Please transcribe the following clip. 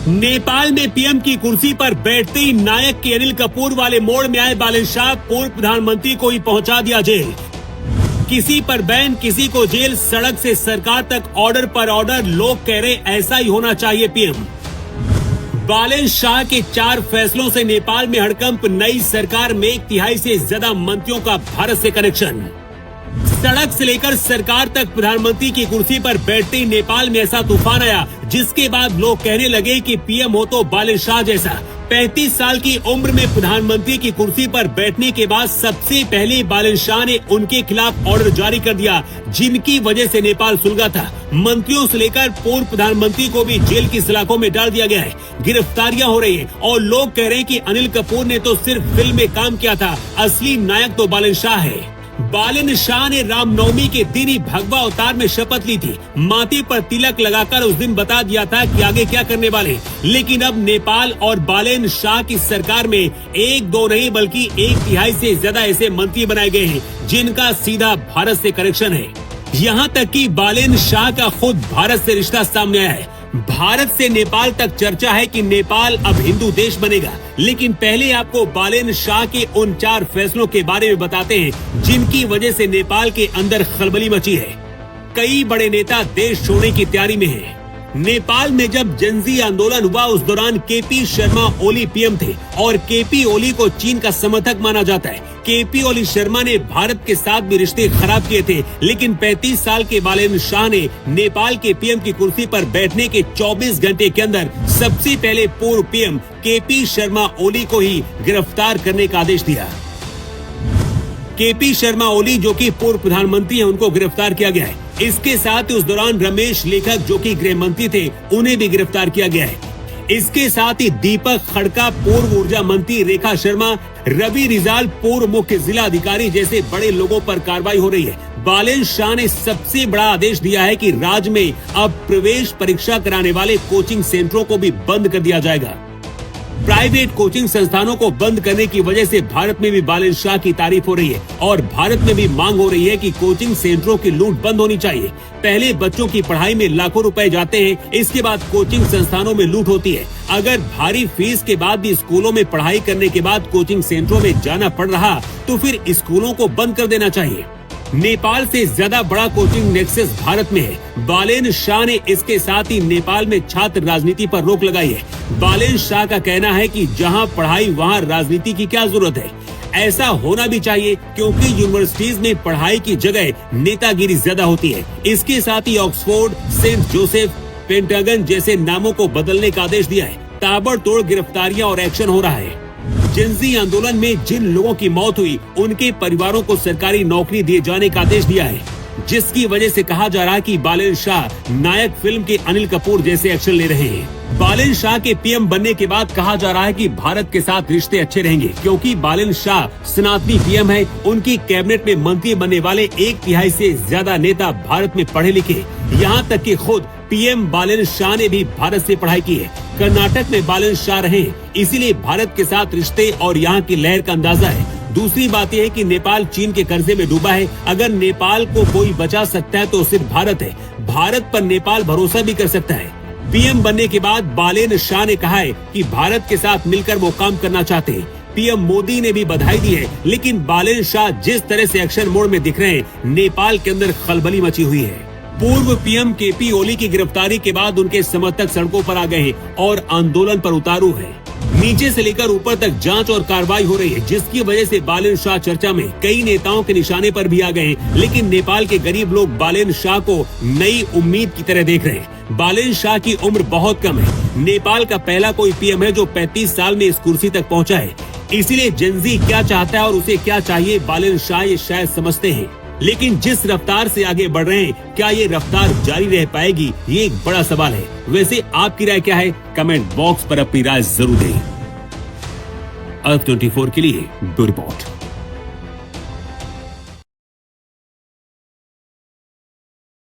नेपाल में पीएम की कुर्सी पर बैठते ही नायक के अनिल कपूर वाले मोड़ में आए बालन शाह पूर्व प्रधानमंत्री को ही पहुंचा दिया जेल। किसी पर बैन, किसी को जेल, सड़क से सरकार तक ऑर्डर पर ऑर्डर। लोग कह रहे ऐसा ही होना चाहिए पीएम। बालन शाह के 4 फैसलों से नेपाल में हड़कंप। नई सरकार में 1/3 से ज्यादा मंत्रियों का भारत से कनेक्शन। सड़क से लेकर सरकार तक प्रधानमंत्री की कुर्सी पर बैठते ही नेपाल में ऐसा तूफान आया जिसके बाद लोग कहने लगे कि पीएम हो तो बालन शाह जैसा। 35 साल की उम्र में प्रधानमंत्री की कुर्सी पर बैठने के बाद सबसे पहले बालन शाह ने उनके खिलाफ ऑर्डर जारी कर दिया, जिनकी वजह से नेपाल सुलगा था। मंत्रियों से लेकर पूर्व प्रधानमंत्री को भी जेल की सलाखों में डाल दिया गया है। गिरफ्तारियां हो रही है और लोग कह रहे हैं कि अनिल कपूर ने तो सिर्फ फिल्म में काम किया था, असली नायक तो बालन शाह है। बालन शाह ने रामनवमी के दिन ही भगवा अवतार में शपथ ली थी। माथे पर तिलक लगाकर उस दिन बता दिया था कि आगे क्या करने वाले। लेकिन अब नेपाल और बालन शाह की सरकार में 1-2 नहीं बल्कि 1/3 से ज्यादा ऐसे मंत्री बनाए गए हैं जिनका सीधा भारत से कनेक्शन है। यहाँ तक कि बालन शाह का खुद भारत से रिश्ता सामने आया है। भारत से नेपाल तक चर्चा है कि नेपाल अब हिंदू देश बनेगा। लेकिन पहले आपको बालन शाह के उन 4 फैसलों के बारे में बताते हैं जिनकी वजह से नेपाल के अंदर खलबली मची है। कई बड़े नेता देश छोड़ने की तैयारी में हैं। नेपाल में जब जनजी आंदोलन हुआ उस दौरान केपी शर्मा ओली पीएम थे और केपी ओली को चीन का समर्थक माना जाता है। केपी ओली शर्मा ने भारत के साथ भी रिश्ते खराब किए थे, लेकिन 35 साल के बालन शाह ने नेपाल के पीएम की कुर्सी पर बैठने के 24 घंटे के अंदर सबसे पहले पूर्व पीएम केपी शर्मा ओली को ही गिरफ्तार करने का आदेश दिया। केपी शर्मा ओली जो कि पूर्व प्रधानमंत्री हैं, उनको गिरफ्तार किया गया है। इसके साथ ही उस दौरान रमेश लेखक जो कि गृह मंत्री थे, उन्हें भी गिरफ्तार किया गया है। इसके साथ ही दीपक खड़का पूर्व ऊर्जा मंत्री, रेखा शर्मा, रवि रिजाल पूर्व मुख्य जिला अधिकारी जैसे बड़े लोगों पर कार्रवाई हो रही है। बालन शाह ने सबसे बड़ा आदेश दिया है कि राज्य में अब प्रवेश परीक्षा कराने वाले कोचिंग सेंटरों को भी बंद कर दिया जाएगा। प्राइवेट कोचिंग संस्थानों को बंद करने की वजह से भारत में भी बालन शाह की तारीफ हो रही है और भारत में भी मांग हो रही है कि कोचिंग सेंटरों की लूट बंद होनी चाहिए। पहले बच्चों की पढ़ाई में लाखों रुपए जाते हैं, इसके बाद कोचिंग संस्थानों में लूट होती है। अगर भारी फीस के बाद भी स्कूलों में पढ़ाई करने के बाद कोचिंग सेंटरों में जाना पड़ रहा तो फिर स्कूलों को बंद कर देना चाहिए। नेपाल से ज्यादा बड़ा कोचिंग नेक्सस भारत में है। बालन शाह ने इसके साथ ही नेपाल में छात्र राजनीति पर रोक लगाई है। बालन शाह का कहना है कि जहां पढ़ाई वहां राजनीति की क्या जरूरत है। ऐसा होना भी चाहिए क्योंकि यूनिवर्सिटीज में पढ़ाई की जगह नेतागिरी ज्यादा होती है। इसके साथ ही ऑक्सफोर्ड, सेंट जोसेफ, पेंटागन जैसे नामों को बदलने का आदेश दिया है। ताबड़तोड़ गिरफ्तारियां और एक्शन हो रहा है। जनजी आंदोलन में जिन लोगों की मौत हुई उनके परिवारों को सरकारी नौकरी दिए जाने का आदेश दिया है, जिसकी वजह से कहा जा रहा है कि बालन शाह नायक फिल्म के अनिल कपूर जैसे एक्शन ले रहे हैं। बालन शाह के पीएम बनने के बाद कहा जा रहा है कि भारत के साथ रिश्ते अच्छे रहेंगे क्योंकि बालन शाह सनातनी पीएम है। उनकी कैबिनेट में मंत्री बनने वाले 1/3 से ज्यादा नेता भारत में पढ़े लिखे। यहाँ तक कि खुद पीएम बालन शाह ने भी भारत से पढ़ाई की है। कर्नाटक में बालन शाह रहे, इसीलिए भारत के साथ रिश्ते और यहाँ की लहर का अंदाजा है। दूसरी बात यह है कि नेपाल चीन के कर्जे में डूबा है। अगर नेपाल को कोई बचा सकता है तो सिर्फ भारत है। भारत पर नेपाल भरोसा भी कर सकता है। पीएम बनने के बाद बालन शाह ने कहा है कि भारत के साथ मिलकर वो काम करना चाहते हैं। पीएम मोदी ने भी बधाई दी है, लेकिन बालन शाह जिस तरह से एक्शन मोड में दिख रहे हैं, नेपाल के अंदर खलबली मची हुई है। पूर्व पीएम केपी ओली की गिरफ्तारी के बाद उनके समर्थक सड़कों पर आ गए हैं और आंदोलन पर उतारू हैं। नीचे से लेकर ऊपर तक जांच और कार्रवाई हो रही है, जिसकी वजह से बालन शाह चर्चा में। कई नेताओं के निशाने पर भी आ गए हैं, लेकिन नेपाल के गरीब लोग बालन शाह को नई उम्मीद की तरह देख रहे हैं। बालन शाह की उम्र बहुत कम है। नेपाल का पहला कोई पीएम है जो 35 साल में इस कुर्सी तक पहुँचा है। इसीलिए जनजी क्या चाहता है और उसे क्या चाहिए, बालन शाह ये शायद समझते हैं। लेकिन जिस रफ्तार से आगे बढ़ रहे हैं, क्या ये रफ्तार जारी रह पाएगी, ये एक बड़ा सवाल है। वैसे आपकी राय क्या है? कमेंट बॉक्स पर अपनी राय जरूर दें। अर्थ 24 के लिए ब्यूरो रिपोर्ट।